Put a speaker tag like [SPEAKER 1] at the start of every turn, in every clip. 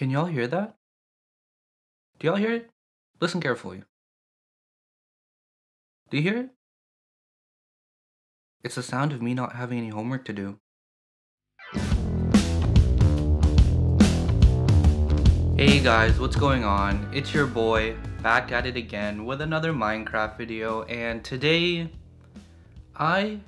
[SPEAKER 1] Can y'all hear that? Do y'all hear it? Listen carefully. Do you hear it? It's the sound of me not having any homework to do. Hey guys, what's going on? It's your boy, back at it again with another Minecraft video, and today, I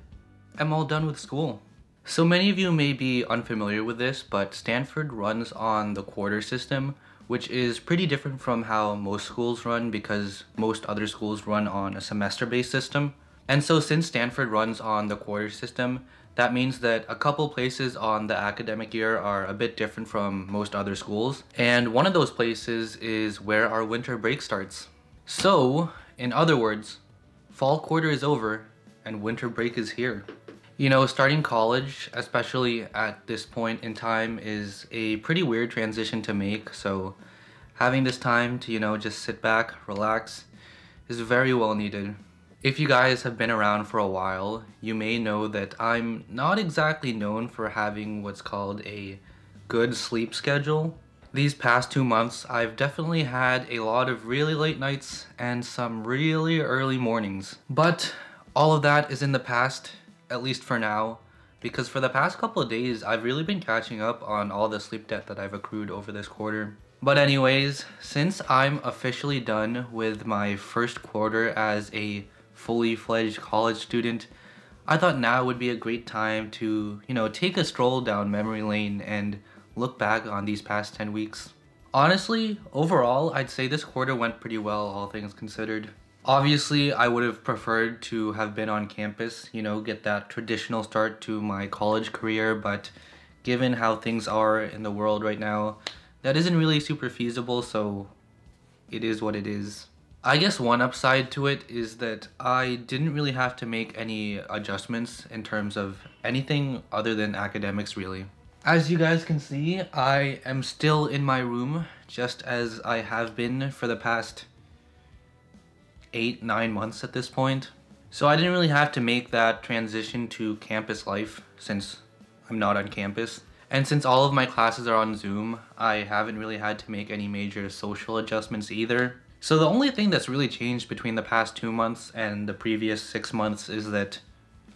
[SPEAKER 1] am all done with school. So many of you may be unfamiliar with this, but Stanford runs on the quarter system, which is pretty different from how most schools run because most other schools run on a semester-based system. And so since Stanford runs on the quarter system, that means that a couple places on the academic year are a bit different from most other schools. And one of those places is where our winter break starts. So, in other words, fall quarter is over and winter break is here. You know, starting college, especially at this point in time, is a pretty weird transition to make, so having this time to, just sit back, relax, is very well needed. If you guys have been around for a while, you may know that I'm not exactly known for having what's called a good sleep schedule. These past 2 months, I've definitely had a lot of really late nights and some really early mornings. But all of that is in the past, at least for now, because for the past couple of days, I've really been catching up on all the sleep debt that I've accrued over this quarter. But anyways, since I'm officially done with my first quarter as a fully fledged college student, I thought now would be a great time to, take a stroll down memory lane and look back on these past 10 weeks. Honestly, overall, I'd say this quarter went pretty well, all things considered. Obviously, I would have preferred to have been on campus, get that traditional start to my college career, but given how things are in the world right now, that isn't really super feasible, so it is what it is. I guess one upside to it is that I didn't really have to make any adjustments in terms of anything other than academics, really. As you guys can see, I am still in my room, just as I have been for the past 8-9 months at this point. So I didn't really have to make that transition to campus life since I'm not on campus. And since all of my classes are on Zoom, I haven't really had to make any major social adjustments either. So the only thing that's really changed between the past 2 months and the previous 6 months is that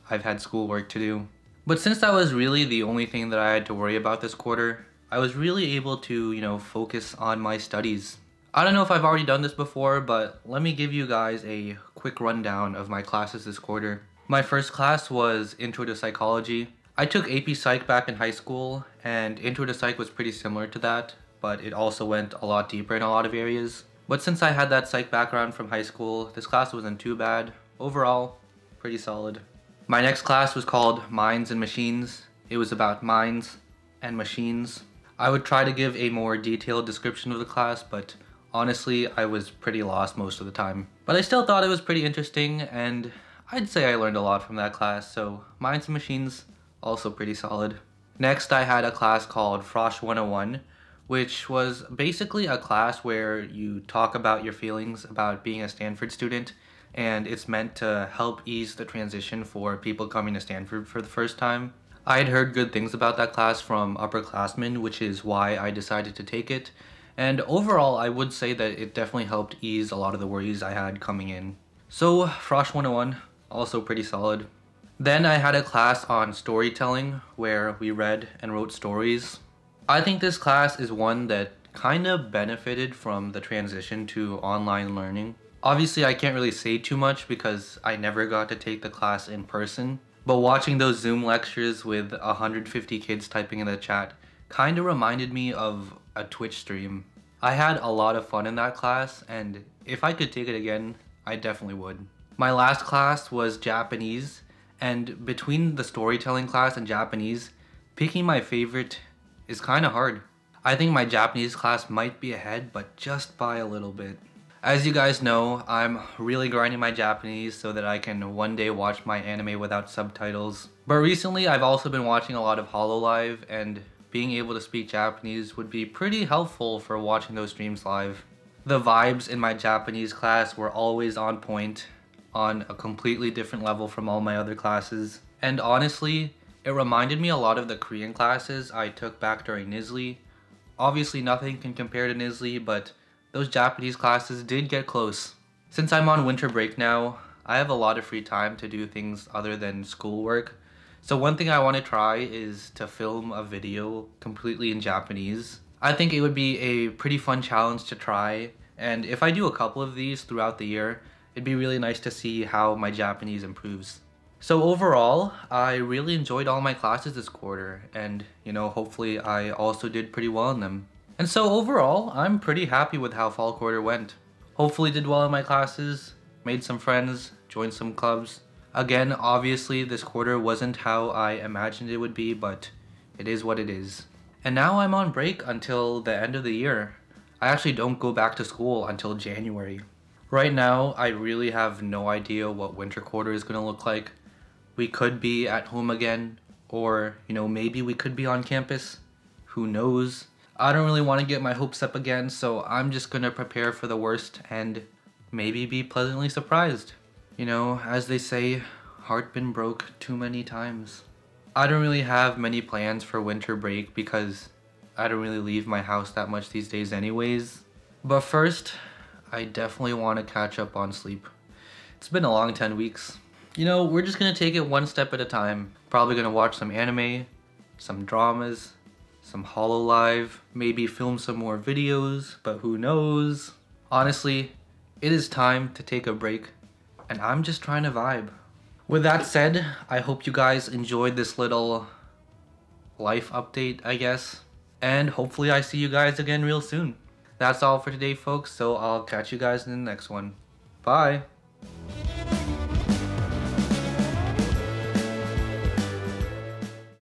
[SPEAKER 1] I've had schoolwork to do. But since that was really the only thing that I had to worry about this quarter, I was really able to, focus on my studies. I don't know if I've already done this before, but let me give you guys a quick rundown of my classes this quarter. My first class was Intro to Psychology. I took AP Psych back in high school, and Intro to Psych was pretty similar to that, but it also went a lot deeper in a lot of areas. But since I had that psych background from high school, this class wasn't too bad. Overall, pretty solid. My next class was called Minds and Machines. It was about minds and machines. I would try to give a more detailed description of the class, but honestly, I was pretty lost most of the time. But I still thought it was pretty interesting, and I'd say I learned a lot from that class, so Minds and Machines, also pretty solid. Next, I had a class called Frosh 101, which was basically a class where you talk about your feelings about being a Stanford student, and it's meant to help ease the transition for people coming to Stanford for the first time. I had heard good things about that class from upperclassmen, which is why I decided to take it. And overall, I would say that it definitely helped ease a lot of the worries I had coming in. So, Frosh 101, also pretty solid. Then I had a class on storytelling, where we read and wrote stories. I think this class is one that kind of benefited from the transition to online learning. Obviously, I can't really say too much because I never got to take the class in person, but watching those Zoom lectures with 150 kids typing in the chat kind of reminded me of a Twitch stream. I had a lot of fun in that class, and if I could take it again, I definitely would. My last class was Japanese, and between the storytelling class and Japanese, picking my favorite is kind of hard. I think my Japanese class might be ahead, but just by a little bit. As you guys know, I'm really grinding my Japanese so that I can one day watch my anime without subtitles. But recently, I've also been watching a lot of Hololive, and being able to speak Japanese would be pretty helpful for watching those streams live. The vibes in my Japanese class were always on point, on a completely different level from all my other classes. And honestly, it reminded me a lot of the Korean classes I took back during Nisley, Obviously nothing can compare to Nizzly, but those Japanese classes did get close. Since I'm on winter break now, I have a lot of free time to do things other than schoolwork. So one thing I want to try is to film a video completely in Japanese. I think it would be a pretty fun challenge to try, and if I do a couple of these throughout the year, it'd be really nice to see how my Japanese improves. So overall, I really enjoyed all my classes this quarter, and hopefully I also did pretty well in them. And so overall, I'm pretty happy with how fall quarter went. Hopefully did well in my classes, made some friends, joined some clubs. Again, obviously this quarter wasn't how I imagined it would be, but it is what it is. And now I'm on break until the end of the year. I actually don't go back to school until January. Right now, I really have no idea what winter quarter is going to look like. We could be at home again, or maybe we could be on campus. Who knows? I don't really want to get my hopes up again, so I'm just going to prepare for the worst and maybe be pleasantly surprised. As they say, heart been broke too many times. I don't really have many plans for winter break because I don't really leave my house that much these days anyways. But first, I definitely want to catch up on sleep. It's been a long 10 weeks. We're just gonna take it one step at a time. Probably gonna watch some anime, some dramas, some Hololive, maybe film some more videos, but who knows? Honestly, it is time to take a break, and I'm just trying to vibe. With that said, I hope you guys enjoyed this little life update, I guess. And hopefully I see you guys again real soon. That's all for today, folks, so I'll catch you guys in the next one. Bye!